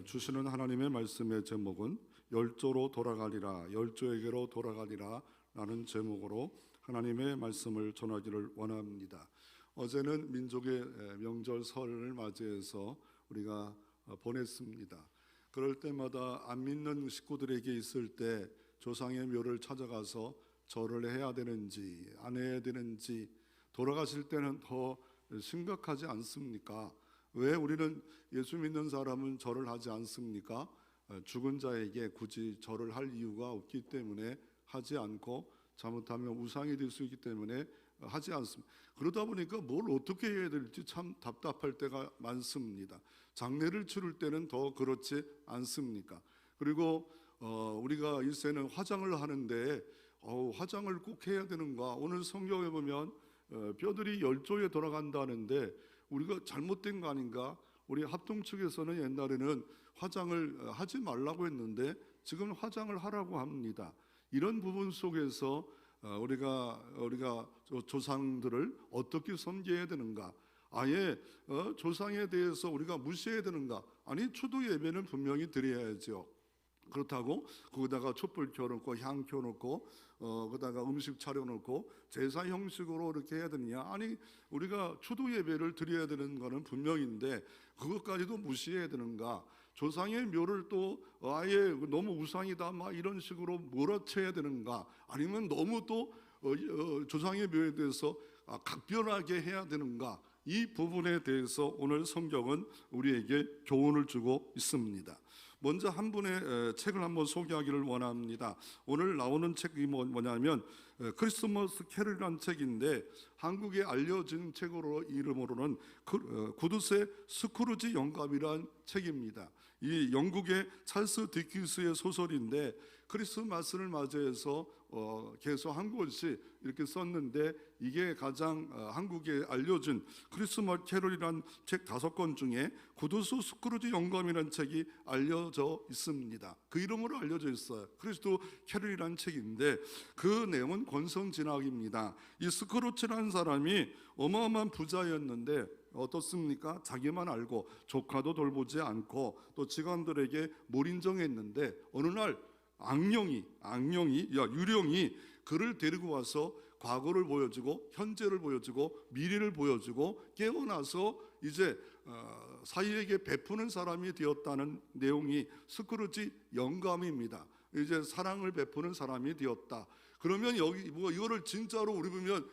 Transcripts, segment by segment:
주시는 하나님의 말씀의 제목은 열조로 돌아가리라, 열조에게로 돌아가리라 라는 제목으로 하나님의 말씀을 전하기를 원합니다. 어제는 민족의 명절 설을 맞이해서 우리가 보냈습니다. 그럴 때마다 안 믿는 식구들에게 있을 때 조상의 묘를 찾아가서 절을 해야 되는지 안 해야 되는지, 돌아가실 때는 더 심각하지 않습니까? 왜 우리는 예수 믿는 사람은 절을 하지 않습니까? 죽은 자에게 굳이 절을 할 이유가 없기 때문에 하지 않고, 잘못하면 우상이 될 수 있기 때문에 하지 않습니다. 그러다 보니까 뭘 어떻게 해야 될지 참 답답할 때가 많습니다. 장례를 치를 때는 더 그렇지 않습니까? 그리고 우리가 일세는 화장을 하는데 화장을 꼭 해야 되는가? 오늘 성경에 보면 뼈들이 열조에 돌아간다는데 우리가 잘못된 거 아닌가? 우리 합동 측에서는 옛날에는 화장을 하지 말라고 했는데 지금 화장을 하라고 합니다. 이런 부분 속에서 우리가 조상들을 어떻게 섬겨야 되는가? 아예 조상에 대해서 우리가 무시해야 되는가? 아니, 추도 예배는 분명히 드려야죠. 그렇다고 거기다가 촛불 켜놓고 향 켜놓고 거기다가 음식 차려놓고 제사 형식으로 이렇게 해야 되느냐? 아니, 우리가 추도 예배를 드려야 되는 거는 분명인데 그것까지도 무시해야 되는가? 조상의 묘를 또 아예 너무 우상이다 막 이런 식으로 몰아쳐야 되는가? 아니면 너무 또 조상의 묘에 대해서 각별하게 해야 되는가? 이 부분에 대해서 오늘 성경은 우리에게 교훈을 주고 있습니다. 먼저 한 분의 책을 한번 소개하기를 원합니다. 오늘 나오는 책이 뭐냐면 크리스머스 캐럴이라는 책인데, 한국에 알려진 책으로 이름으로는 구두쇠 스크루지 영감이라는 책입니다. 이 영국의 찰스 디킨스의 소설인데 크리스마스를 맞이해서 계속 한 권씩 이렇게 썼는데, 이게 가장 한국에 알려진 크리스마스 캐럴이라는 책 5권 중에 구두쇠 스크루지 영감이라는 책이 알려져 있습니다. 그 이름으로 알려져 있어요. 크리스도 캐럴이라는 책인데 그 내용은 권선진학입니다. 이 스크루지라는 사람이 어마어마한 부자였는데 어떻습니까? 자기만 알고 조카도 돌보지 않고 또 직원들에게 몰인정했는데 어느 날 유령이 그를 데리고 와서 과거를 보여주고 현재를 보여주고 미래를 보여주고 깨어나서 이제 사이에게 베푸는 사람이 되었다는 내용이 스크루지 영감입니다. 이제 사랑을 베푸는 사람이 되었다. 그러면 여기 이거를 진짜로 우리 보면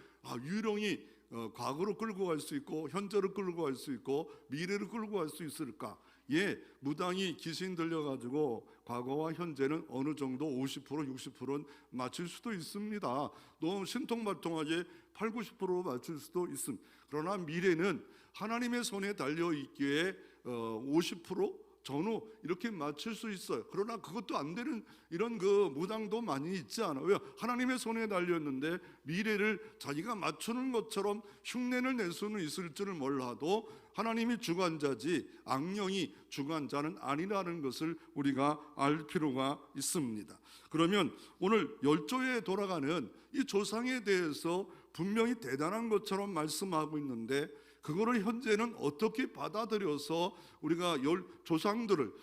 유령이 과거로 끌고 갈 수 있고 현재를 끌고 갈 수 있고 미래를 끌고 갈 수 있을까? 예, 무당이 귀신 들려가지고 과거와 현재는 어느 정도 50% 60%는 맞출 수도 있습니다. 너무 신통발통하게 8, 90% 맞출 수도 있습니다. 그러나 미래는 하나님의 손에 달려있기에 50% 전후 이렇게 맞출 수 있어요. 그러나 그것도 안 되는 이런 무당도 많이 있지 않아요? 왜? 하나님의 손에 달렸는데 미래를 자기가 맞추는 것처럼 흉내를 낼 수는 있을 줄을 몰라도 하나님이 주관자지 악령이 주관자는 아니라는 것을 우리가 알 필요가 있습니다. 그러면 오늘 열조에 돌아가는 이 조상에 대해서 분명히 대단한 것처럼 말씀하고 있는데 그거를 현재는 어떻게 받아들여서 우리가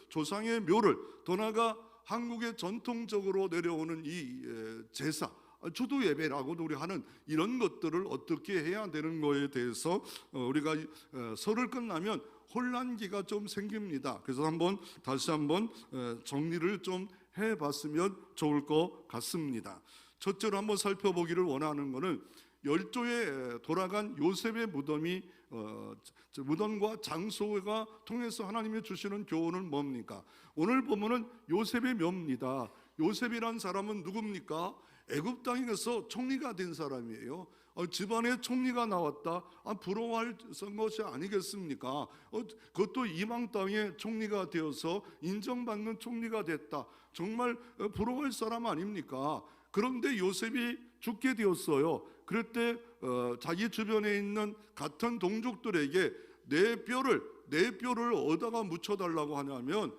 조상의 묘를 더 나아가 한국의 전통적으로 내려오는 이 제사, 추도 예배라고도 우리 하는 이런 것들을 어떻게 해야 되는 거에 대해서 우리가 설을 끝나면 혼란기가 좀 생깁니다. 그래서 다시 한번 정리를 좀 해봤으면 좋을 것 같습니다. 첫째로 한번 살펴보기를 원하는 것은 열조에 돌아간 요셉의 무덤과 장소가 통해서 하나님이 주시는 교훈은 뭡니까? 오늘 보면은 요셉의 묘입니다. 요셉이란 사람은 누굽니까? 애굽 땅에서 총리가 된 사람이에요. 집안에 총리가 나왔다. 부러워할 것이 아니겠습니까? 그것도 이방 땅에 총리가 되어서 인정받는 총리가 됐다. 정말 부러워할 사람 아닙니까? 그런데 요셉이 죽게 되었어요. 그럴 때 자기 주변에 있는 같은 동족들에게 내 뼈를 어디다가 묻혀달라고 하냐면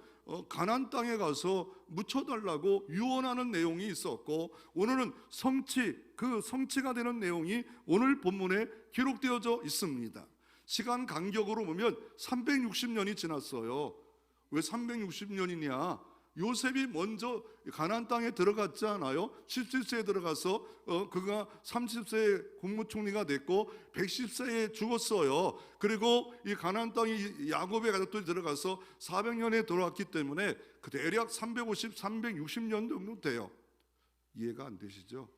가나안 땅에 가서 묻혀달라고 유언하는 내용이 있었고, 오늘은 성취가 되는 내용이 오늘 본문에 기록되어져 있습니다. 시간 간격으로 보면 360년이 지났어요. 왜 360년이냐? 요셉이 먼저 가나안 땅에 들어갔지 않아요? 17세에 들어가서 그가 30세에 국무총리가 됐고 110세에 죽었어요. 그리고 이 가나안 땅이 야곱의 가족들이 들어가서 400년에 들어왔기 때문에 그 대략 350, 360년 정도 돼요. 이해가 안 되시죠?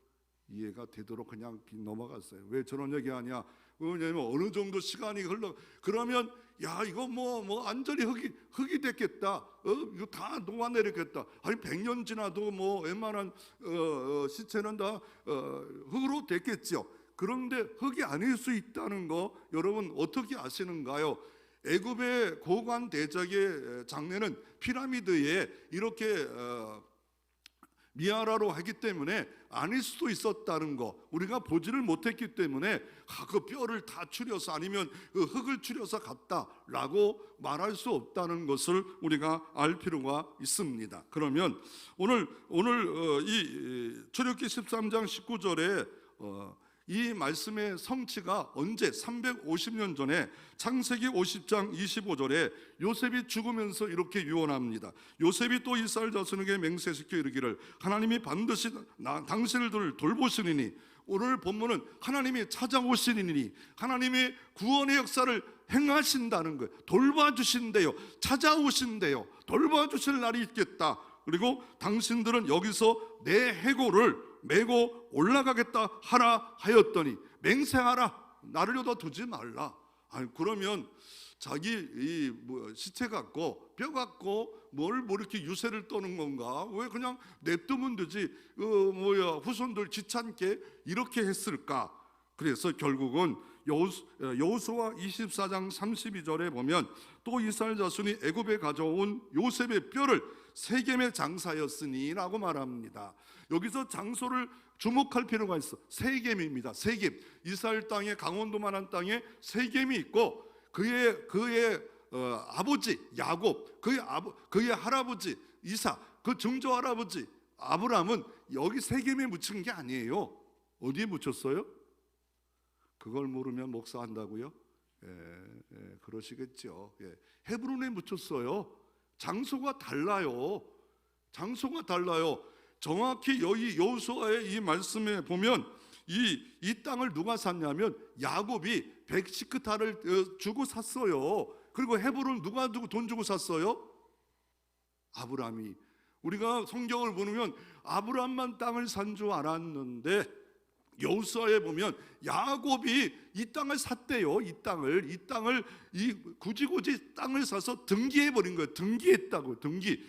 이해가 되도록 그냥 넘어갔어요. 왜 저런 얘기하냐? 왜냐면 어느 정도 시간이 흘러 그러면 야 이거 뭐 완전히 흙이 됐겠다. 이거 다 녹아내렸겠다. 아니 100년 지나도 뭐 웬만한 시체는 다 흙으로 됐겠죠. 그런데 흙이 아닐 수 있다는 거 여러분 어떻게 아시는가요? 애굽의 고관 대적의 장례는 피라미드에 이렇게 미아라로 하기 때문에 아닐 수도 있었다는 거 우리가 보지를 못했기 때문에 그 뼈를 다 추려서 아니면 그 흙을 추려서 갔다라고 말할 수 없다는 것을 우리가 알 필요가 있습니다. 그러면 오늘 이 출애굽기 13장 19절에 이 말씀의 성취가 언제 350년 전에 창세기 50장 25절에 요셉이 죽으면서 이렇게 유언합니다. 요셉이 또 이스라엘 자손에게 맹세시켜 이르기를 하나님이 반드시 당신을 돌보시리니 오늘 본문은 하나님이 찾아오시리니 하나님이 구원의 역사를 행하신다는 거예요. 돌봐주신대요. 찾아오신대요. 돌봐주실 날이 있겠다. 그리고 당신들은 여기서 내 해골을 메고 올라가겠다 하라 하였더니 맹세하라. 나를 여다 두지 말라. 아니 그러면 자기 시체 갖고 뼈 갖고 뭘 이렇게 유세를 떠는 건가? 왜 그냥 냅두면 되지? 후손들 지찬게 이렇게 했을까? 그래서 결국은 여호수아 24장 32절에 보면 또 이스라엘 자손이 애굽에 가져온 요셉의 뼈를 세겜에 장사였으니 라고 말합니다. 여기서 장소를 주목할 필요가 있어. 세겜입니다. 세겜. 이스라엘 땅에 강원도만한 땅에 세겜이 있고 그의 아버지 야곱, 그의 할아버지 이삭, 그 증조 할아버지 아브라함은 여기 세겜에 묻힌 게 아니에요. 어디에 묻혔어요? 그걸 모르면 목사한다고요? 그러시겠죠. 헤브론에 묻혔어요. 장소가 달라요. 장소가 달라요. 정확히 여기 여호수아의 이 말씀에 보면 이 땅을 누가 샀냐면 야곱이 100시크타를 주고 샀어요. 그리고 헤브론 누가 돈 주고 샀어요? 아브라함이. 우리가 성경을 보면 아브라함만 땅을 산 줄 알았는데 여호수아에 보면 야곱이 이 땅을 샀대요. 이 땅을 굳이 땅을 사서 등기해 버린 거예요. 등기했다고. 등기.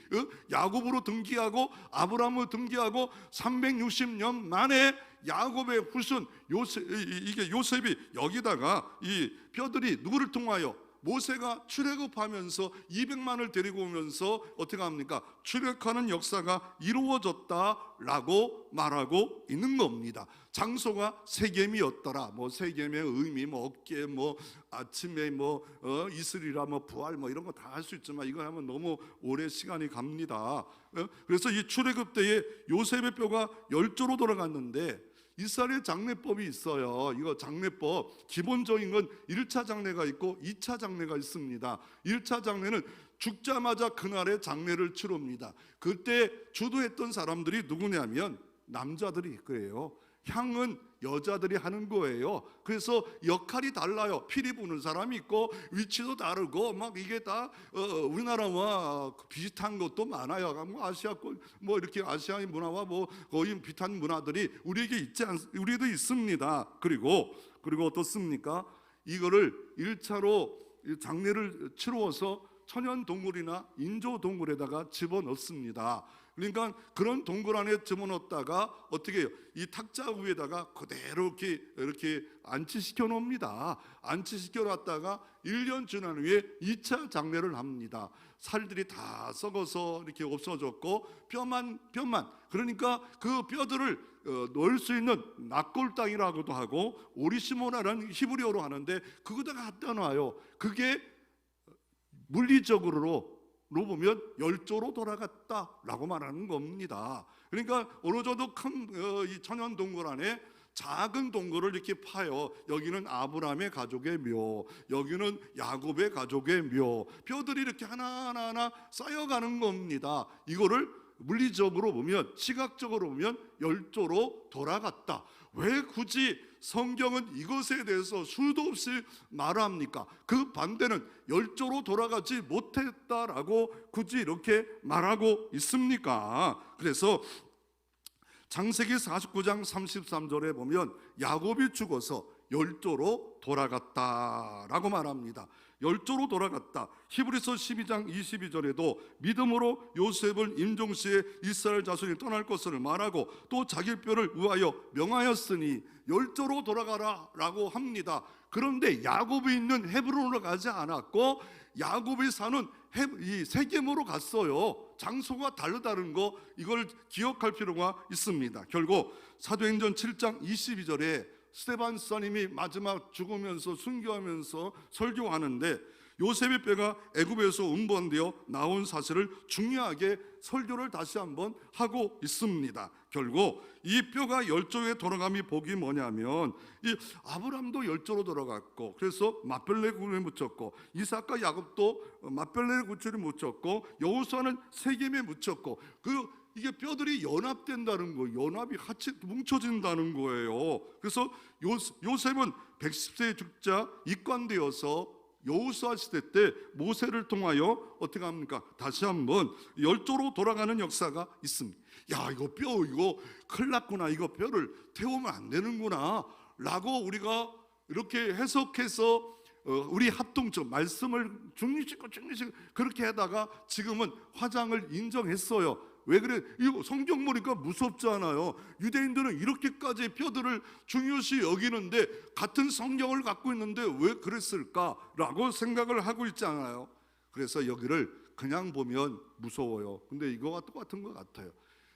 야곱으로 등기하고 아브라함으로 등기하고 360년 만에 야곱의 후손 요셉이 여기다가 이 뼈들이 누구를 통하여 모세가 출애굽하면서 200만을 데리고 오면서 어떻게 합니까? 출애굽하는 역사가 이루어졌다라고 말하고 있는 겁니다. 장소가 세겜이었더라. 세겜의 의미, 어깨, 아침에 이슬이라 부활 이런 거 다 할 수 있지만 이거 하면 너무 오래 시간이 갑니다. 그래서 이 출애굽 때에 요셉의 뼈가 10조로 돌아갔는데 이스라엘 장례법이 있어요. 이거 장례법 기본적인 건 1차 장례가 있고 2차 장례가 있습니다. 1차 장례는 죽자마자 그날에 장례를 치릅니다. 그때 주도했던 사람들이 누구냐면 남자들이 그래요. 향은 여자들이 하는 거예요. 그래서 역할이 달라요. 피리 부는 사람이 있고 위치도 다르고 이게 다 우리나라와 비슷한 것도 많아요. 아시아권 이렇게 아시아의 문화와 거의 비슷한 문화들이 우리도 있습니다. 그리고 어떻습니까? 이거를 1차로 장례를 치루어서 천연 동굴이나 인조 동굴에다가 집어넣습니다. 그러니까 그런 동굴 안에 집어넣었다가 어떻게 해요? 이 탁자 위에다가 그대로 이렇게 안치시켜 놓습니다. 안치시켜 놨다가 1년 지난 후에 2차 장례를 합니다. 살들이 다 썩어서 이렇게 없어졌고 뼈만 그러니까 그 뼈들을 넣을 수 있는 납골 땅이라고도 하고 오리시모나라는 히브리어로 하는데 그거다가 갖다 놔요. 그게 물리적으로 보면 10조로 돌아갔다라고 말하는 겁니다. 그러니까 어느 정도 큰 이 천연 동굴 안에 작은 동굴을 이렇게 파요. 여기는 아브라함의 가족의 묘, 여기는 야곱의 가족의 묘, 뼈들이 이렇게 하나하나 쌓여가는 겁니다. 이거를 물리적으로 보면, 시각적으로 보면 열조로 돌아갔다. 왜 굳이 성경은 이것에 대해서 수도 없이 말합니까? 그 반대는 열조로 돌아가지 못했다라고 굳이 이렇게 말하고 있습니까? 그래서 창세기 49장 33절에 보면 야곱이 죽어서 열조로 돌아갔다라고 말합니다. 열조로 돌아갔다. 히브리서 12장 22절에도 믿음으로 요셉을 임종시에 이스라엘 자손이 떠날 것을 말하고 또 자기 뼈를 위하여 명하였으니 열조로 돌아가라 라고 합니다. 그런데 야곱이 있는 헤브론으로 가지 않았고 야곱이 사는 이 세겜으로 갔어요. 장소가 다르다는 거, 이걸 기억할 필요가 있습니다. 결국 사도행전 7장 22절에 스데반스님이 마지막 죽으면서 순교하면서 설교하는데 요셉의 뼈가 애굽에서 운반되어 나온 사실을 중요하게 설교를 다시 한번 하고 있습니다. 결국 이 뼈가 열조에 돌아감이 복이 뭐냐면, 이 아브람도 열조로 돌아갔고, 그래서 맏별레 구름에 묻혔고, 이삭과 야곱도 맏별레 구름에 묻혔고, 여호수아는 세겜에 묻혔고, 이게 뼈들이 연합된다는 거예요. 연합이 같이 뭉쳐진다는 거예요. 그래서 요셉은 110세에 죽자 입관되어서 여호수아 시대 때 모세를 통하여 어떻게 합니까? 다시 한번 열조로 돌아가는 역사가 있습니다. 야, 이거 큰일 났구나. 이거 뼈를 태우면 안 되는구나 라고 우리가 이렇게 해석해서 우리 합동적 말씀을 중립시키고 그렇게 하다가 지금은 화장을 인정했어요. 왜 그래? 이거 성경 보니까 무섭잖아요. 유대인들은 이렇게까지 뼈들을 중요시 여기는데 같은 성경을 갖고 있는데 왜 그랬을까라고 생각을 하고 있잖아요. 그래서 여기를 그냥 보면 무서워요. 근데 이거와 똑같은 것 같아요.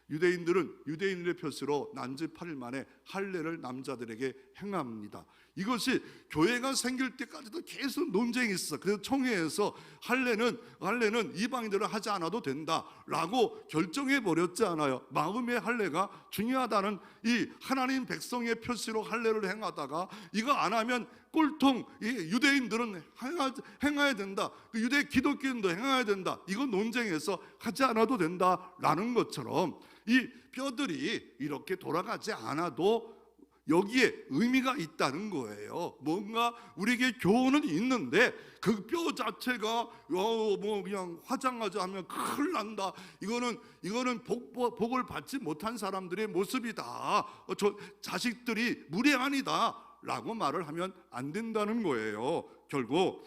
유대인들은 유대인의 표시로 난지 8일 만에 할례를 남자들에게 행합니다. 이것이 교회가 생길 때까지도 계속 논쟁이 있어. 그래서 총회에서 할례는 이방인들은 하지 않아도 된다라고 결정해 버렸잖아요. 마음의 할례가 중요하다는 이 하나님 백성의 표시로 할례를 행하다가 이거 안 하면 꼴통, 이 유대인들은 행해야 된다, 유대 기독교인도 행해야 된다, 이거 논쟁해서 하지 않아도 된다라는 것처럼 이 뼈들이 이렇게 돌아가지 않아도 여기에 의미가 있다는 거예요. 뭔가 우리에게 교훈은 있는데 그 뼈 자체가 뭐 그냥 화장하자 하면 큰일 난다, 이거는 복을 받지 못한 사람들의 모습이다, 저 자식들이 무례한이다 라고 말을 하면 안 된다는 거예요. 결국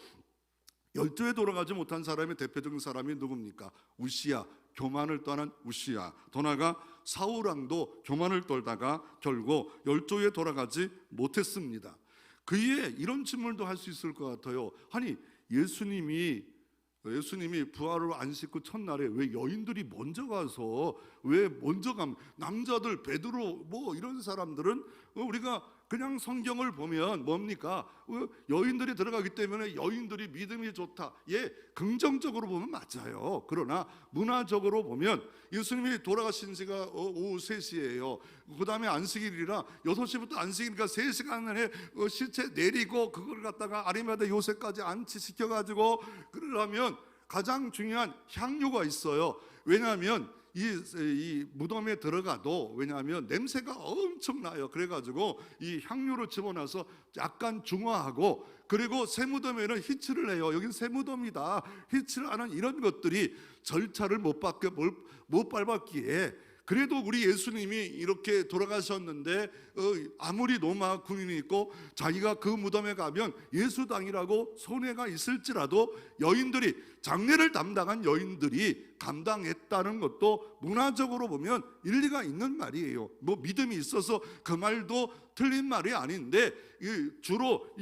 열조에 돌아가지 못한 사람의 대표적인 사람이 누굽니까? 우시야, 교만을 떠난 우시야. 더 나아가 사울왕도 교만을 떨다가 결국 열조에 돌아가지 못했습니다. 그에 이런 질문도 할 수 있을 것 같아요. 아니, 예수님이 부활을 안 싣고 첫날에 왜 여인들이 먼저 가서 남자들 베드로 뭐 이런 사람들은 우리가 그냥 성경을 보면 뭡니까? 여인들이 들어가기 때문에 여인들이 믿음이 좋다. 예, 긍정적으로 보면 맞아요. 그러나 문화적으로 보면 예수님이 돌아가신 지가 오후 3시예요. 그 다음에 안식일이라 6시부터 안식일이니까 3시간 안에 시체 내리고 그걸 갖다가 아리마다 요새까지 안치시켜가지고 그러려면 가장 중요한 향유가 있어요. 왜냐하면 이 무덤에 들어가도, 왜냐하면 냄새가 엄청나요. 그래가지고 이 향유를 집어넣어서 약간 중화하고, 그리고 새무덤에는 히치를 해요. 여긴 새무덤이다, 히치를 하는 이런 것들이 절차를 못 밟았기에, 그래도 우리 예수님이 이렇게 돌아가셨는데 아무리 로마 군인이 있고 자기가 그 무덤에 가면 예수당이라고 손해가 있을지라도 여인들이, 장례를 담당한 여인들이 감당했다는 것도 문화적으로 보면 일리가 있는 말이에요. 뭐 믿음이 있어서 그 말도 틀린 말이 아닌데, 주로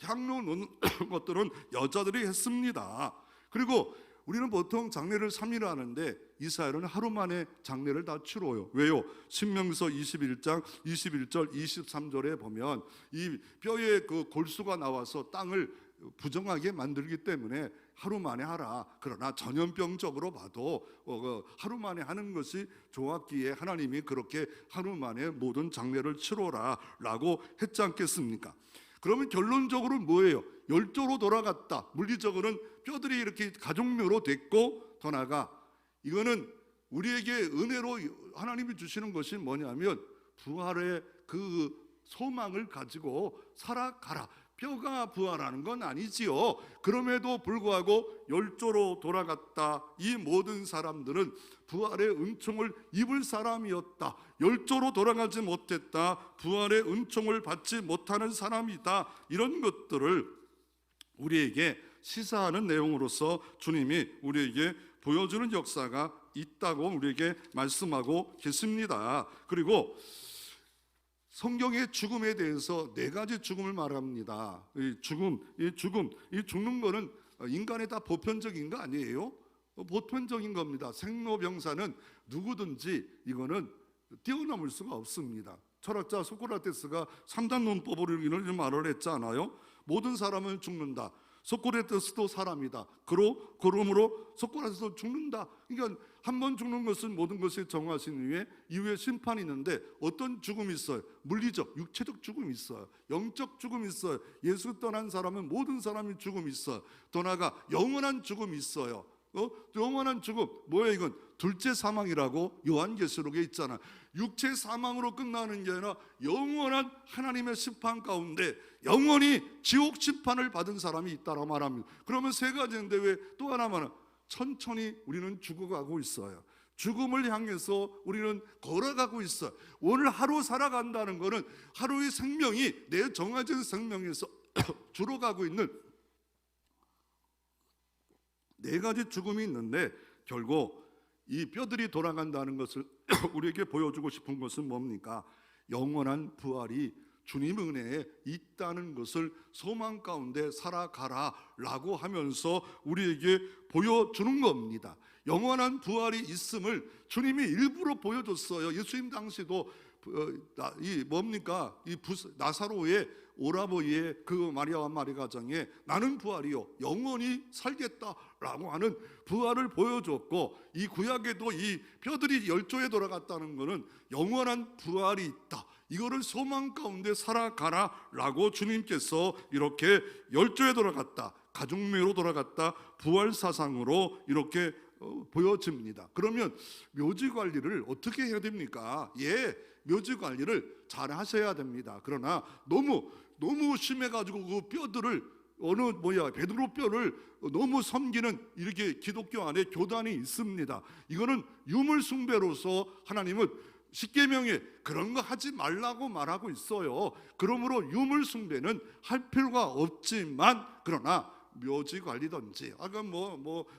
향로 놓는 것들은 여자들이 했습니다. 그리고 우리는 보통 장례를 3일을 하는데 이스라엘은 하루 만에 장례를 다 치러요. 왜요? 신명기서 21장 21절 23절에 보면 이 뼈에 그 골수가 나와서 땅을 부정하게 만들기 때문에 하루 만에 하라. 그러나 전염병적으로 봐도 하루 만에 하는 것이 좋았기에 하나님이 그렇게 하루 만에 모든 장례를 치러라 라고 했지 않겠습니까? 그러면 결론적으로 뭐예요? 열조로 돌아갔다. 물리적으로는 뼈들이 이렇게 가족묘로 됐고, 더 나아가 이거는 우리에게 은혜로 하나님이 주시는 것이 뭐냐면 부활의 그 소망을 가지고 살아가라. 뼈가 부활하는 건 아니지요. 그럼에도 불구하고 열조로 돌아갔다. 이 모든 사람들은 부활의 은총을 입을 사람이었다. 열조로 돌아가지 못했다. 부활의 은총을 받지 못하는 사람이다. 이런 것들을 우리에게 시사하는 내용으로서 주님이 우리에게 보여주는 역사가 있다고 우리에게 말씀하고 계십니다. 그리고 성경의 죽음에 대해서 네 가지 죽음을 말합니다. 이 죽는 거는 인간의 다 보편적인 거 아니에요? 보편적인 겁니다. 생로병사는 누구든지 이거는 뛰어넘을 수가 없습니다. 철학자 소크라테스가 3단 논법으로 이런 말을 했잖아요. 모든 사람은 죽는다. 소크라테스도 사람이다. 그러므로 소크라테스도 죽는다. 그러니까 한 번 죽는 것은 모든 것이 정하신 이후에 심판이 있는데 어떤 죽음이 있어요? 물리적, 육체적 죽음이 있어요. 영적 죽음이 있어요. 예수 떠난 사람은 모든 사람이 죽음이 있어요. 더 나아가 영원한 죽음이 있어요. 영원한 죽음 뭐예요? 이건 둘째 사망이라고 요한계시록에 있잖아. 육체 사망으로 끝나는 게 아니라 영원한 하나님의 심판 가운데 영원히 지옥 심판을 받은 사람이 있다고 말합니다. 그러면 세 가지인데 왜 또 하나만? 천천히 우리는 죽어가고 있어요. 죽음을 향해서 우리는 걸어가고 있어요. 오늘 하루 살아간다는 것은 하루의 생명이 내 정해진 생명에서 줄어가고 있는 네 가지 죽음이 있는데, 결국 이 뼈들이 돌아간다는 것을 우리에게 보여주고 싶은 것은 뭡니까? 영원한 부활이 주님 은혜에 있다는 것을 소망 가운데 살아가라 라고 하면서 우리에게 보여주는 겁니다. 영원한 부활이 있음을 주님이 일부러 보여줬어요. 예수님 당시도 나사로의 오라버니의 그 마리아와 마리 가정에 나는 부활이요 영원히 살겠다라고 하는 부활을 보여줬고, 이 구약에도 이 뼈들이 열조에 돌아갔다는 것은 영원한 부활이 있다. 이거를 소망 가운데 살아가라라고 주님께서 이렇게 열조에 돌아갔다, 가족묘로 돌아갔다, 부활 사상으로 이렇게 보여집니다. 그러면 묘지 관리를 어떻게 해야 됩니까? 묘지 관리를 잘 하셔야 됩니다. 그러나 너무 심해가지고 그 뼈들을 베드로 뼈를 너무 섬기는 이렇게 기독교 안에 교단이 있습니다. 이거는 유물 숭배로서 하나님은 십계명에 그런 거 하지 말라고 말하고 있어요. 그러므로 유물 숭배는 할 필요가 없지만, 그러나 묘지 관리든지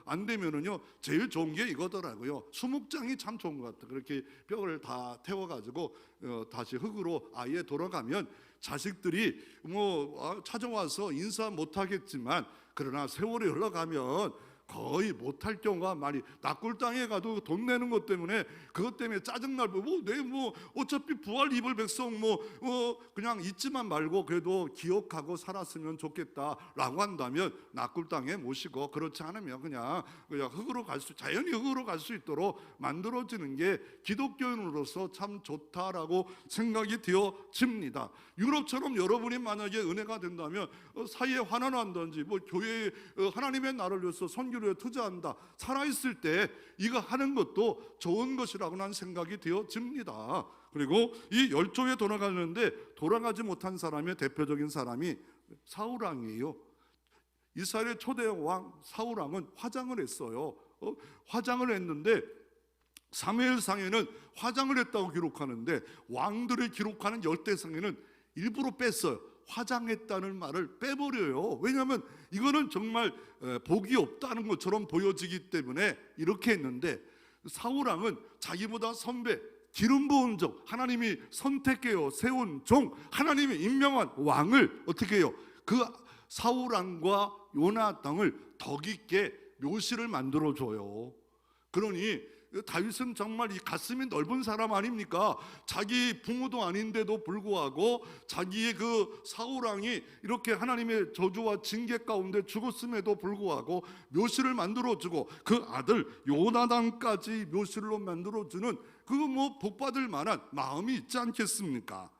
안 되면은요 제일 좋은 게 이거더라고요. 수목장이 참 좋은 것 같아요. 그렇게 뼈를 다 태워가지고 다시 흙으로 아예 돌아가면 자식들이 찾아와서 인사 못하겠지만, 그러나 세월이 흘러가면 거의 못할 경우가 많이, 낙골당에 가도 돈 내는 것 때문에 그것 때문에 짜증날 어차피 부활 입을 백성 그냥 잊지만 말고 그래도 기억하고 살았으면 좋겠다라고 한다면 낙골당에 모시고, 그렇지 않으면 그냥 흙으로 자연히 흙으로 갈 수 있도록 만들어지는 게 기독교인으로서 참 좋다라고 생각이 되어집니다. 유럽처럼 여러분이 만약에 은혜가 된다면 사이에 환원한다든지 교회에 하나님의 나라를 위해서 선교를 투자한다, 살아있을 때 이거 하는 것도 좋은 것이라고 난 생각이 되어집니다. 그리고 이 열조에 돌아가는데 돌아가지 못한 사람의 대표적인 사람이 사울왕이에요. 이스라엘의 초대 왕 사울왕은 화장을 했어요. 화장을 했는데 사무엘상에는 화장을 했다고 기록하는데 왕들을 기록하는 열대상에는 일부러 뺐어요. 화장했다는 말을 빼버려요. 왜냐하면 이거는 정말 복이 없다는 것처럼 보여지기 때문에 이렇게 했는데, 사울왕은 자기보다 선배, 기름 부은 종, 하나님이 선택해요 세운 종, 하나님이 임명한 왕을 어떻게 해요? 그 사울왕과 요나단을 덕 있게 묘실을 만들어줘요. 그러니 다윗은 정말 이 가슴이 넓은 사람 아닙니까? 자기 부모도 아닌데도 불구하고 자기의 그 사울왕이 이렇게 하나님의 저주와 징계 가운데 죽었음에도 불구하고 묘실을 만들어주고 그 아들 요나단까지 묘실로 만들어주는 그 뭐 복받을 만한 마음이 있지 않겠습니까?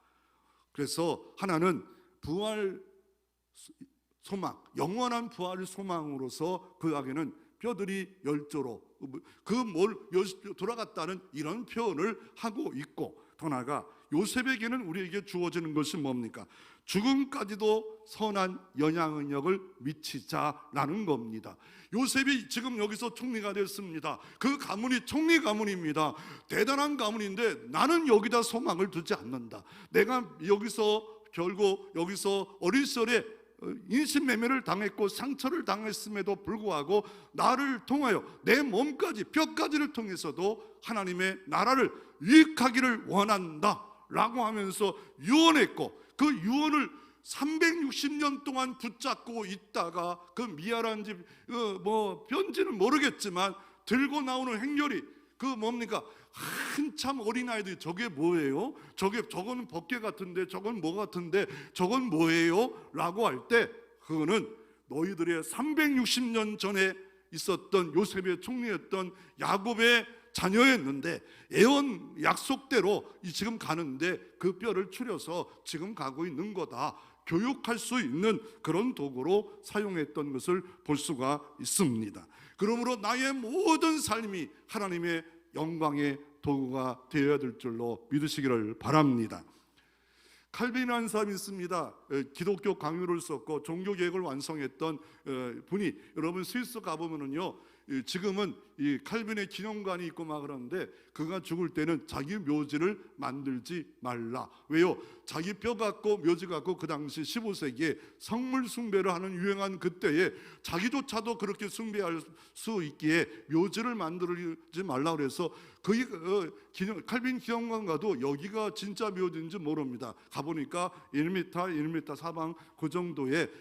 그래서 하나는 부활 소망, 영원한 부활 소망으로서 그에게는 뼈들이 열조로 돌아갔다는 이런 표현을 하고 있고, 더 나아가 요셉에게는 우리에게 주어지는 것이 뭡니까? 죽음까지도 선한 영향력을 미치자라는 겁니다. 요셉이 지금 여기서 총리가 됐습니다. 그 가문이 총리 가문입니다. 대단한 가문인데 나는 여기다 소망을 두지 않는다. 내가 여기서 결국 여기서 어린 시절에 인신매매를 당했고 상처를 당했음에도 불구하고 나를 통하여 내 몸까지 뼈까지를 통해서도 하나님의 나라를 유익하기를 원한다 라고 하면서 유언했고, 그 유언을 360년 동안 붙잡고 있다가 그 미아라는 집 편지는 모르겠지만 들고 나오는 행렬이 그 뭡니까? 한참 어린아이들이 저게 뭐예요? 저건 법궤 같은데, 저건 뭐 같은데, 저건 뭐예요? 라고 할 때 그거는 너희들의 360년 전에 있었던 요셉의 총리였던 야곱의 자녀였는데 예언 약속대로 지금 가는데 그 뼈를 추려서 지금 가고 있는 거다, 교육할 수 있는 그런 도구로 사용했던 것을 볼 수가 있습니다. 그러므로 나의 모든 삶이 하나님의 영광의 도구가 되어야 될 줄로 믿으시기를 바랍니다. 칼빈이라는 사람이 있습니다. 기독교 강요를 썼고 종교개혁을 완성했던 분이, 여러분 스위스 가보면은요, 지금은 이 칼빈의 기념관이 있고 막 그러는데 그가 죽을 때는 자기 묘지를 만들지 말라. 왜요? 자기 뼈 갖고 묘지 갖고 그 당시 15세기에 성물 숭배를 하는 유행한 그때에 자기조차도 그렇게 숭배할 수 있기에 묘지를 만들지 말라 그래서 칼빈 기념관 가도 여기가 진짜 묘지인지 모릅니다. 가보니까 1m, 1m 사방 그 정도의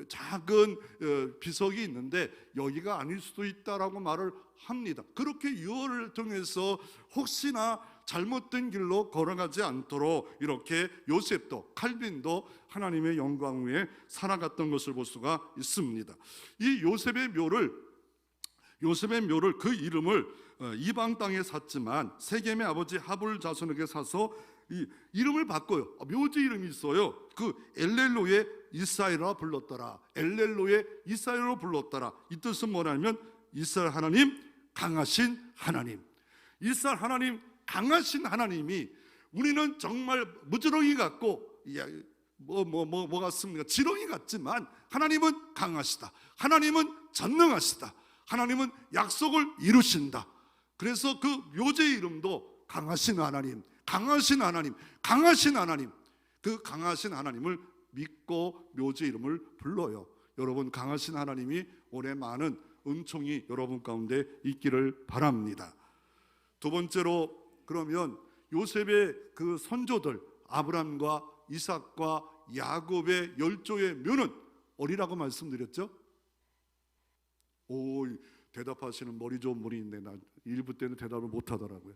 작은 비석이 있는데 여기가 아닐 수도 있다라고 말을 합니다. 그렇게 유언을 통해서 혹시나 잘못된 길로 걸어가지 않도록 이렇게 요셉도 칼빈도 하나님의 영광 위에 살아갔던 것을 볼 수가 있습니다. 이 요셉의 묘를 그 이름을 이방 땅에 샀지만 세겜의 아버지 하불 자손에게 사서 이 이름을 바꿔요. 묘지 이름이 있어요. 그 엘렐로의 이스라엘이라 불렀더라. 엘렐로의 이스라엘로 불렀더라. 이 뜻은 뭐냐면 이스라엘 하나님, 강하신 하나님. 이스라엘 하나님, 강하신 하나님이, 우리는 정말 무지렁이 같고 뭐 같습니까? 지렁이 같지만 하나님은 강하시다. 하나님은 전능하시다. 하나님은 약속을 이루신다. 그래서 그 묘지의 이름도 강하신 하나님, 강하신 하나님, 강하신 하나님. 그 강하신 하나님을 믿고 묘지 이름을 불러요. 여러분, 강하신 하나님이 올해 많은 은총이 여러분 가운데 있기를 바랍니다. 두 번째로, 그러면 요셉의 그 선조들 아브람과 이삭과 야곱의 열조의 묘는 어디라고 말씀드렸죠? 오, 대답하시는 머리 좋은 분이 있네. 나 일부 때는 대답을 못 하더라고요.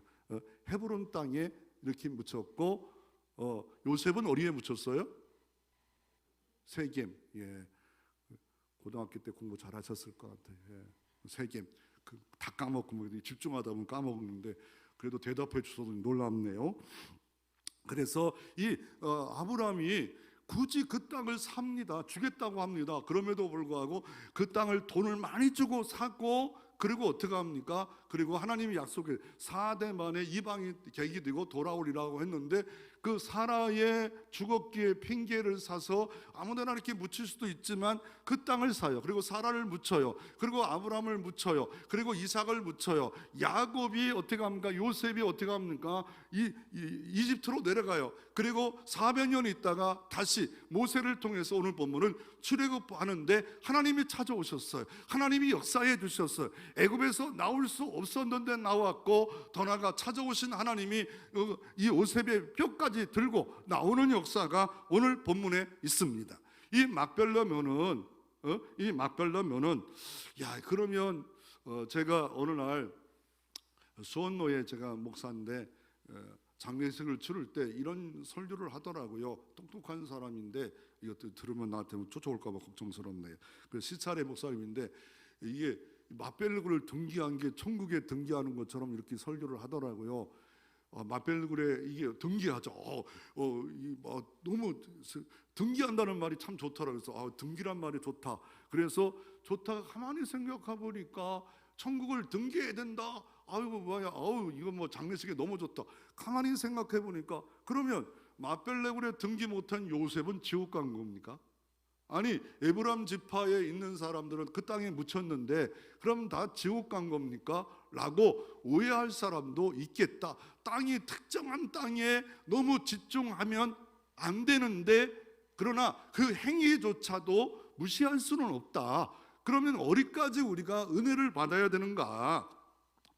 헤브론 땅에 이렇게 묻혔고, 요셉은 어디에 묻혔어요? 세겜. 예. 고등학교 때 공부 잘하셨을 것 같아요. 예. 세겜. 다 까먹고 뭐 집중하다 보면 까먹는데 그래도 대답해 주셔서 놀랍네요. 그래서 이 아브라함이 굳이 그 땅을 삽니다. 주겠다고 합니다. 그럼에도 불구하고 그 땅을 돈을 많이 주고 사고, 그리고 어떻게 합니까? 그리고 하나님이 약속해 4대 만에 이방이 객이 되고 돌아오리라고 했는데 그 사라의 주걱기의 핑계를 사서 아무데나 이렇게 묻힐 수도 있지만 그 땅을 사요. 그리고 사라를 묻혀요. 그리고 아브라함을 묻혀요. 그리고 이삭을 묻혀요. 야곱이 어떻게 합니까? 요셉이 어떻게 합니까? 이집트로 내려가요. 그리고 400년 있다가 다시 모세를 통해서 오늘 본문은 출애굽하는데 하나님이 찾아오셨어요. 하나님이 역사해 주셨어요. 애굽에서 나올 수 없었는데 나왔고, 더 나아가 찾아오신 하나님이 이 요셉의 뼈까지 들고 나오는 역사가 오늘 본문에 있습니다. 이 막벨라 묘는 야, 그러면 제가 어느 날 수원로에 제가 목사인데 장례식을 치를 때 이런 설교를 하더라고요. 똑똑한 사람인데 이것도 들으면 나한테 쫓아올까 봐 걱정스럽네요. 그 시찰의 목사님인데 이게 마벨루굴을 등기한 게 천국에 등기하는 것처럼 이렇게 설교를 하더라고요. 마벨루굴에 이게 등기하죠. 너무 등기한다는 말이 참 좋더라고요. 그래서 등기란 말이 좋다. 그래서 좋다가 가만히 생각해 보니까 천국을 등기해야 된다. 아이고 뭐야, 이거 뭐 장례식에 너무 좋다. 가만히 생각해 보니까 그러면 마벨레굴에 등기 못한 요셉은 지옥 간 겁니까? 아니 에브람 지파에 있는 사람들은 그 땅에 묻혔는데 그럼 다 지옥 간 겁니까? 라고 오해할 사람도 있겠다. 땅이 특정한 땅에 너무 집중하면 안 되는데 그러나 그 행위조차도 무시할 수는 없다. 그러면 어디까지 우리가 은혜를 받아야 되는가?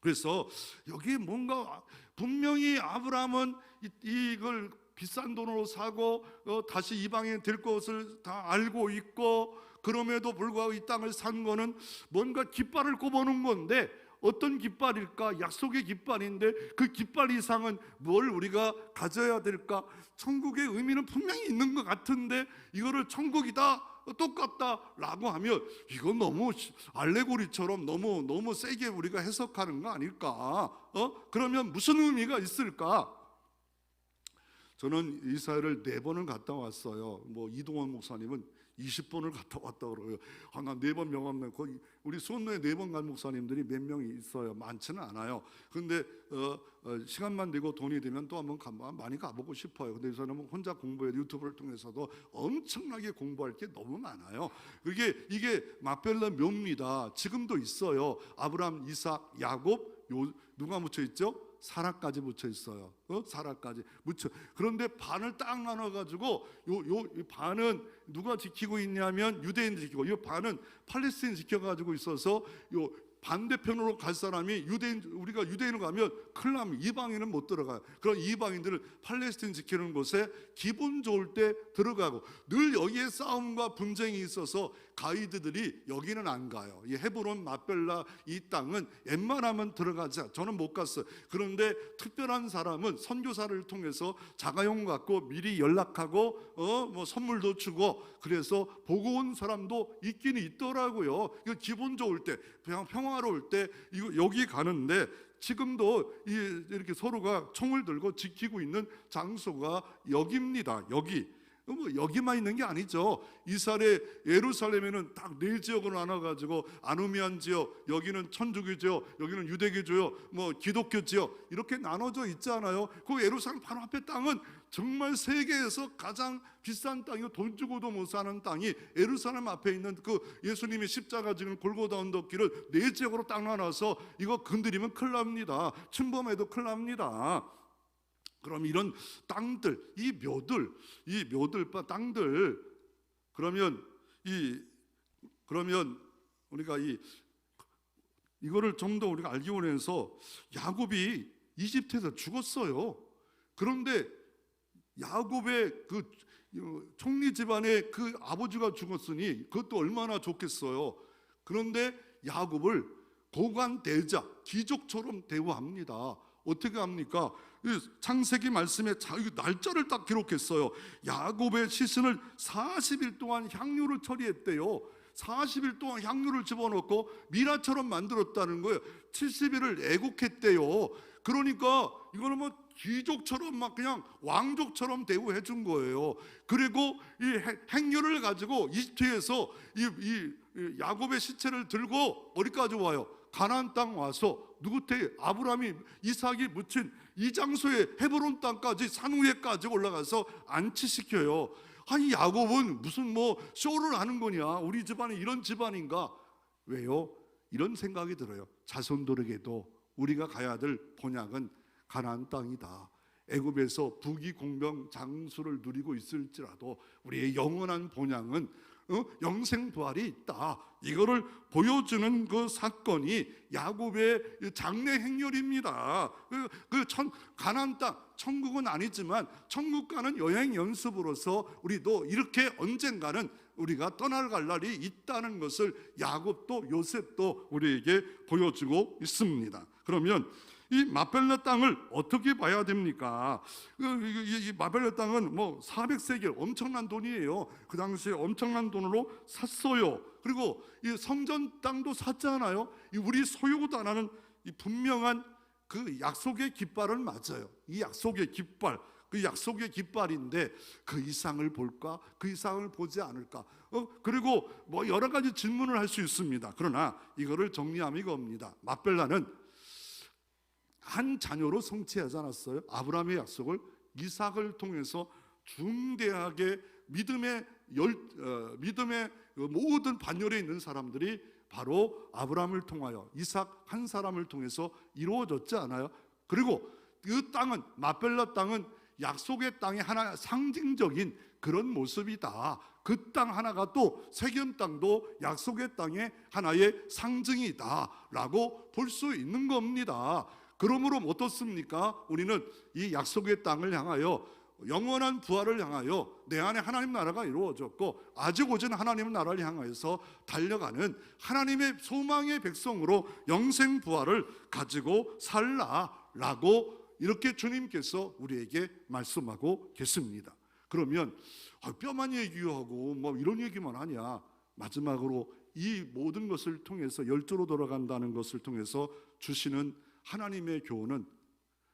그래서 여기 뭔가 분명히 아브라함은 이걸 비싼 돈으로 사고 다시 이방에 될 것을 다 알고 있고 그럼에도 불구하고 이 땅을 산 거는 뭔가 깃발을 꼽아놓은 건데 어떤 깃발일까? 약속의 깃발인데 그 깃발 이상은 뭘 우리가 가져야 될까? 천국의 의미는 분명히 있는 것 같은데 이거를 천국이다 똑같다라고 하면 이건 너무 알레고리처럼 너무 세게 우리가 해석하는 거 아닐까? 그러면 무슨 의미가 있을까? 저는 이스라엘을 4번을 갔다 왔어요. 뭐 이동원 목사님은 20번을 갔다 왔다 그러고요. 나 4번 명함내. 거기 우리 수원로에 4번 간 목사님들이 몇 명이 있어요. 많지는 않아요. 근데 시간만 되고 돈이 되면 또 한번 많이 가보고 싶어요. 근데 저는 혼자 공부해 유튜브를 통해서도 엄청나게 공부할 게 너무 많아요. 이게 막벨라 묘입니다. 지금도 있어요. 아브라함, 이삭, 야곱, 누가 묻혀 있죠? 사라까지 묻혀 있어요. 사라까지 묻혀. 그런데 반을 딱 나눠 가지고 요 반은 누가 지키고 있냐면 유대인 지키고 이 반은 팔레스타인 지켜 가지고 있어서 요 반대편으로 갈 사람이 우리가 유대인으로 가면 큰일 나면 이방인은 못 들어가요. 그런 이방인들을 팔레스타인 지키는 곳에 기분 좋을 때 들어가고 늘 여기에 싸움과 분쟁이 있어서 가이드들이 여기는 안 가요. 이 헤브론 마벨라 이 땅은 웬만하면 들어가자. 저는 못 갔어요. 그런데 특별한 사람은 선교사를 통해서 자가용 갖고 미리 연락하고 뭐 선물도 주고 그래서 보고 온 사람도 있긴 있더라고요. 이거 기분 좋을 때 평화로울 때 여기 가는데 지금도 이렇게 서로가 총을 들고 지키고 있는 장소가 여기입니다. 여기만 있는 게 아니죠. 이스라엘 예루살렘에는 딱 4지역으로 나눠가지고 아누미안 지역, 여기는 천주교 지역, 여기는 유대교 지역, 뭐 기독교 지역 이렇게 나눠져 있잖아요. 그 예루살렘 바로 앞에 땅은 정말 세계에서 가장 비싼 땅이고 돈 주고도 못 사는 땅이 예루살렘 앞에 있는 그 예수님이 십자가 지는 골고다 언덕길을 4지역으로 딱 나눠서 이거 건드리면 큰일 납니다. 침범해도 큰일 납니다. 그럼 이런 땅들, 이 묘들 땅들 그러면 우리가 이거를 좀 더 우리가 알기 원해서 야곱이 이집트에서 죽었어요. 그런데 야곱의 그 총리 집안의 그 아버지가 죽었으니 그것도 얼마나 좋겠어요. 그런데 야곱을 고관 대자, 귀족처럼 대우합니다. 어떻게 합니까? 창세기 말씀에 날짜를 딱 기록했어요. 야곱의 시신을 40일 동안 향유를 처리했대요. 40일 동안 향유를 집어넣고 미라처럼 만들었다는 거예요. 70일을 애국했대요. 그러니까 이거는 뭐 귀족처럼 막 그냥 왕족처럼 대우해 준 거예요. 그리고 이 행렬을 가지고 이집트에서 이 야곱의 시체를 들고 어디까지 와요? 가나안 땅 와서 누구한테 아브라함이 이삭이 묻힌 이 장소에 헤브론 땅까지 산 위에까지 올라가서 안치시켜요. 아니 야곱은 무슨 뭐 쇼를 하는 거냐? 우리 집안이 이런 집안인가? 왜요? 이런 생각이 들어요. 자손들에게도 우리가 가야 될 본향은 가나안 땅이다. 애굽에서 부귀공명 장수를 누리고 있을지라도 우리의 영원한 본향은 영생 부활이 있다. 이거를 보여주는 그 사건이 야곱의 장래 행렬입니다. 가나안 땅, 천국은 아니지만 천국 가는 여행 연습으로서 우리도 이렇게 언젠가는 우리가 떠나갈 날이 있다는 것을 야곱도 요셉도 우리에게 보여주고 있습니다. 그러면 이 마벨라 땅을 어떻게 봐야 됩니까? 이 마벨라 땅은 뭐 400세겔 엄청난 돈이에요. 그 당시에 엄청난 돈으로 샀어요. 그리고 이 성전 땅도 샀잖아요. 이 우리 소유도 안 하는 이 분명한 그 약속의 깃발을 맞아요. 이 약속의 깃발, 그 약속의 깃발인데 그 이상을 볼까? 그 이상을 보지 않을까? 그리고 뭐 여러 가지 질문을 할 수 있습니다. 그러나 이거를 정리하면 이겁니다. 마벨라는 한 자녀로 성취하지 않았어요. 아브라함의 약속을 이삭을 통해서 중대하게 믿음의 모든 반열에 있는 사람들이 바로 아브라함을 통하여 이삭 한 사람을 통해서 이루어졌지 않아요? 그리고 그 땅은, 마벨라 땅은 약속의 땅의 하나 상징적인 그런 모습이다. 그 땅 하나가 또 세겜 땅도 약속의 땅의 하나의 상징이다 라고 볼 수 있는 겁니다. 그러므로 어떻습니까? 우리는 이 약속의 땅을 향하여, 영원한 부활을 향하여 내 안에 하나님 나라가 이루어졌고 아직 오진 하나님 나라를 향해서 달려가는 하나님의 소망의 백성으로 영생 부활을 가지고 살라라고 이렇게 주님께서 우리에게 말씀하고 계십니다. 그러면 뼈만 얘기하고 뭐 이런 얘기만 하냐? 마지막으로 이 모든 것을 통해서 열조로 돌아간다는 것을 통해서 주시는 하나님의 교훈은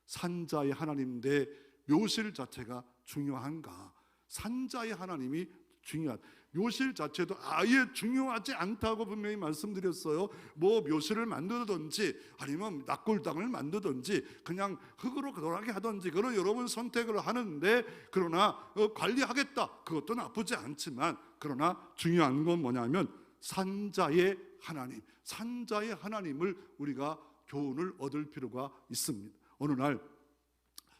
산자의 하나님 대 묘실 자체가 중요한가? 산자의 하나님이 중요한, 묘실 자체도 아예 중요하지 않다고 분명히 말씀드렸어요. 뭐 묘실을 만들든지 아니면 낙골당을 만들든지 그냥 흙으로 돌아가게 하든지 그런 여러분 선택을 하는데, 그러나 관리하겠다, 그것도 나쁘지 않지만, 그러나 중요한 건 뭐냐면 산자의 하나님, 산자의 하나님을 우리가 교훈을 얻을 필요가 있습니다. 어느 날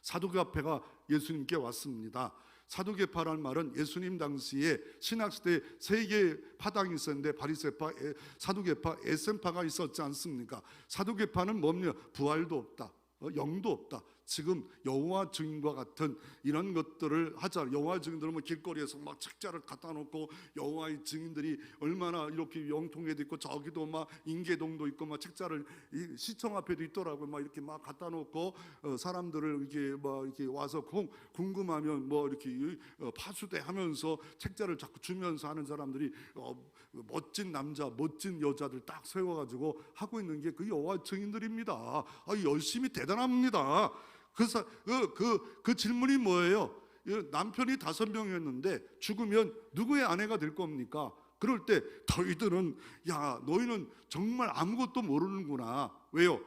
사두개파가 예수님께 왔습니다. 사두개파란 말은 예수님 당시에 신학시대에 세 개의 파당이 있었는데 바리새파, 사두개파, 에센파가 있었지 않습니까? 사두개파는 뭡니까? 부활도 없다, 영도 없다. 지금 여호와 증인과 같은 이런 것들을 하자. 여호와 증인들은 뭐 길거리에서 막 책자를 갖다 놓고 여호와의 증인들이 얼마나 이렇게 영통에도 있고 저기도 막 인계동도 있고 막 책자를 시청 앞에도 있더라고요. 막 이렇게 막 갖다 놓고 사람들을 이렇게 막 이렇게 와서 궁금하면 뭐 이렇게 파수대하면서 책자를 자꾸 주면서 하는 사람들이 멋진 남자, 멋진 여자들 딱 세워가지고 하고 있는 게 그 여호와 증인들입니다. 열심히 대단합니다. 그래서 그 질문이 뭐예요? 남편이 5명이었는데 죽으면 누구의 아내가 될 겁니까? 그럴 때 너희들은, 야, 너희는 정말 아무것도 모르는구나. 왜요?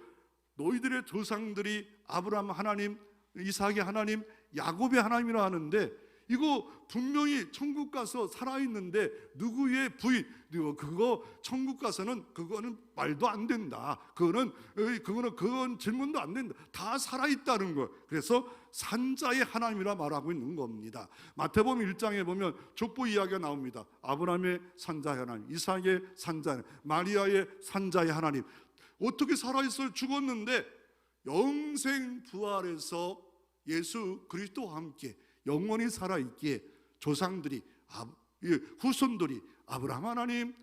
너희들의 조상들이 아브라함 하나님, 이삭의 하나님, 야곱의 하나님이라 하는데 이거 분명히 천국 가서 살아있는데 누구의 부인, 그거 천국 가서는 그거는 말도 안 된다. 그건 질문도 안 된다. 다 살아있다는 거. 그래서 산자의 하나님이라 말하고 있는 겁니다. 마태복음 1장에 보면 족보 이야기가 나옵니다. 아브라함의 산자의 하나님, 이삭의 산자의 하나님, 마리아의 산자의 하나님. 어떻게 살아있어요? 죽었는데 영생 부활해서 예수 그리스도와 함께 영원히 살아있기에 조상들이, 후손들이 아브라함 하나님,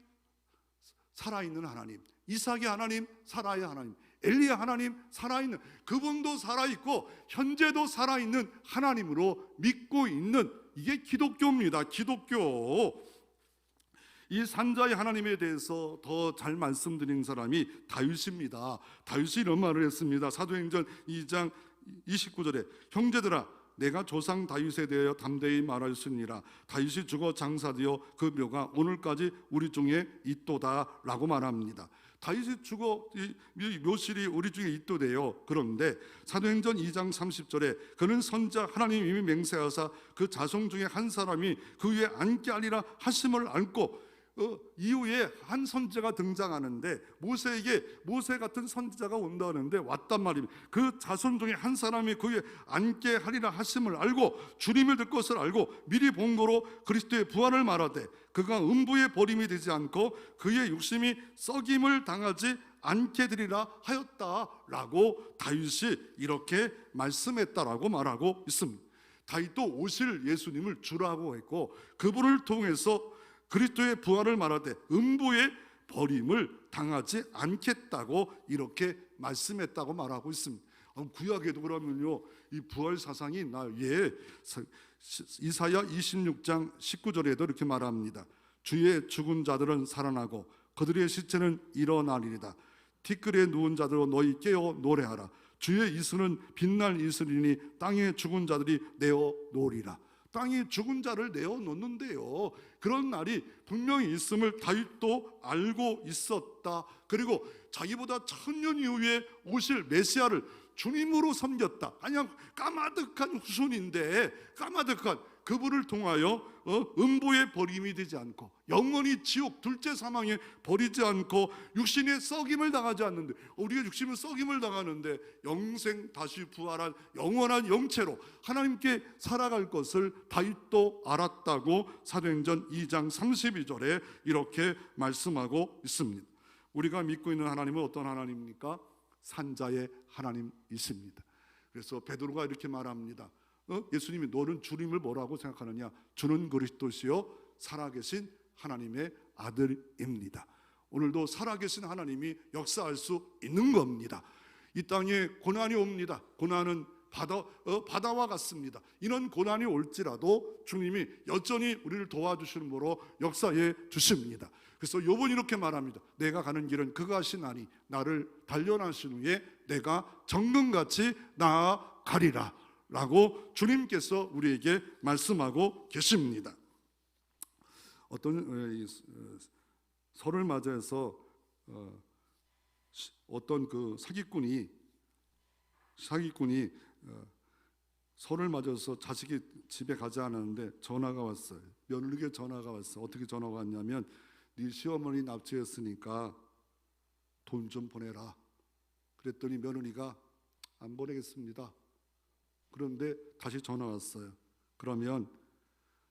살아있는 하나님, 이삭의 하나님, 사라의 하나님, 엘리야 하나님, 살아있는, 그분도 살아있고 현재도 살아있는 하나님으로 믿고 있는, 이게 기독교입니다. 기독교. 이 산자의 하나님에 대해서 더 잘 말씀드린 사람이 다윗입니다. 다윗이 이런 말을 했습니다. 사도행전 2장 29절에 형제들아, 내가 조상 다윗에 대하여 담대히 말하였으니라. 다윗이 죽어 장사되어 그 묘가 오늘까지 우리 중에 있도다 라고 말합니다. 다윗이 죽어 묘실이 우리 중에 있도돼요. 그런데 사도행전 2장 30절에 그는 선자 하나님 이미 맹세하사 그 자손 중에 한 사람이 그 위에 앉게 하리라 하심을 안고, 이후에 한 선지자가 등장하는데 모세 같은 선지자가 온다는데 왔단 말입니다. 그 자손 중에 한 사람이 그 위에 앉게 하리라 하심을 알고 주님을 들 것을 알고 미리 본 거로 그리스도의 부활을 말하되 그가 음부의 버림이 되지 않고 그의 육심이 썩임을 당하지 않게 되리라 하였다라고 다윗이 이렇게 말씀했다라고 말하고 있습니다. 다윗도 오실 예수님을 주라고 했고 그분을 통해서 그리스도의 부활을 말하되 음부의 버림을 당하지 않겠다고 이렇게 말씀했다고 말하고 있습니다. 구약에도 그러면요, 이 부활 사상이 있나요? 예, 이사야 26장 19절에도 이렇게 말합니다. 주의 죽은 자들은 살아나고 그들의 시체는 일어나리이다. 티끌에 누운 자들로 너희 깨어 노래하라. 주의 이슬은 빛날 이슬이니 땅에 죽은 자들이 내어 놓으리라. 땅에 죽은 자를 내어 놓는데요, 그런 날이 분명히 있음을 다윗도 알고 있었다. 그리고 자기보다 1000년 이후에 오실 메시아를 주님으로 섬겼다. 그냥 까마득한 후손인데 까마득한 그분을 통하여 음보의 버림이 되지 않고 영원히 지옥 둘째 사망에 버리지 않고 육신의 썩임을 당하지 않는데, 우리가 육신은 썩임을 당하는데 영생 다시 부활한 영원한 영체로 하나님께 살아갈 것을 다윗도 알았다고 사도행전 2장 32절에 이렇게 말씀하고 있습니다. 우리가 믿고 있는 하나님은 어떤 하나님입니까? 산자의 하나님이십니다. 그래서 베드로가 이렇게 말합니다. 예수님이 너는 주님을 뭐라고 생각하느냐? 주는 그리스도시요 살아계신 하나님의 아들입니다. 오늘도 살아계신 하나님이 역사할 수 있는 겁니다. 이 땅에 고난이 옵니다. 고난은 바다와 같습니다. 이런 고난이 올지라도 주님이 여전히 우리를 도와주시는 분으로 역사해 주십니다. 그래서 욥은 이렇게 말합니다. 내가 가는 길은 그가 하시나니 나를 단련하신 후에 내가 정금같이 나아가리라 라고 주님께서 우리에게 말씀하고 계십니다. 어떤 설을 맞이해서 어떤 그 사기꾼이 설을 맞아서 자식이 집에 가지 않았는데 전화가 왔어요. 며느리에게 전화가 왔어요. 어떻게 전화가 왔냐면 네 시어머니 납치했으니까 돈 좀 보내라. 그랬더니 며느리가 안 보내겠습니다. 그런데 다시 전화 왔어요. 그러면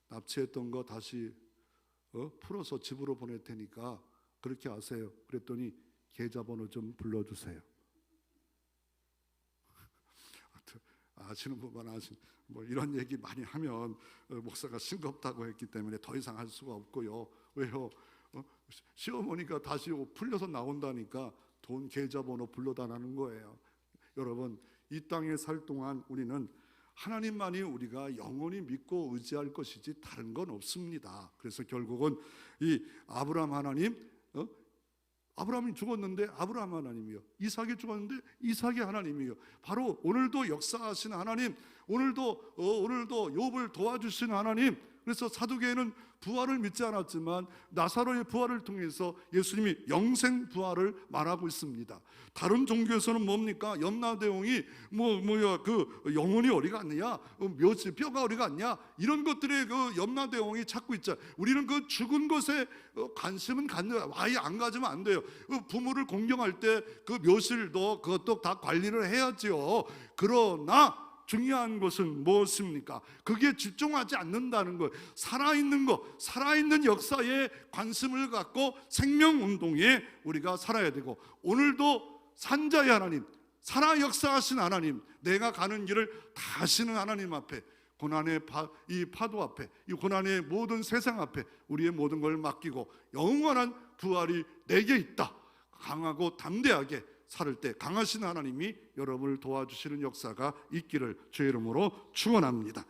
납치했던 거 다시 풀어서 집으로 보낼 테니까 그렇게 하세요. 그랬더니 계좌번호 좀 불러주세요. 아시는 분만 아시는, 뭐 이런 얘기 많이 하면 목사가 싱겁다고 했기 때문에 더 이상 할 수가 없고요. 왜요? 시어머니가 다시 풀려서 나온다니까 돈 계좌번호 불러달라는 거예요. 여러분, 이 땅에 살 동안 우리는 하나님만이 우리가 영원히 믿고 의지할 것이지 다른 건 없습니다. 그래서 결국은 이 아브라함 하나님, 아브라함이 죽었는데 아브라함 하나님이요, 이삭이 죽었는데 이삭이 하나님이요, 바로 오늘도 역사하시는 하나님, 오늘도 욥을 도와주시는 하나님. 그래서 사두개는 부활을 믿지 않았지만 나사로의 부활을 통해서 예수님이 영생 부활을 말하고 있습니다. 다른 종교에서는 뭡니까? 염라대왕이 그 영혼이 어디 갔느냐, 뼈가 어디 갔냐, 이런 것들에 그 염라대왕이 찾고 있자. 우리는 그 죽은 것에 관심은 아예 안 가지면 안 돼요. 부모를 공경할 때 그 묘실도 그것도 다 관리를 해야지요. 그러나 중요한 것은 무엇입니까? 그게 집중하지 않는다는 거예요. 살아있는 것, 살아있는 역사에 관심을 갖고 생명운동에 우리가 살아야 되고, 오늘도 산자의 하나님, 살아 역사하신 하나님, 내가 가는 길을 다 아시는 하나님 앞에, 고난의 이 파도 앞에, 이 고난의 모든 세상 앞에 우리의 모든 걸 맡기고 영원한 부활이 내게 있다, 강하고 담대하게 살을 때 강하신 하나님이 여러분을 도와주시는 역사가 있기를 주의 이름으로 축원합니다.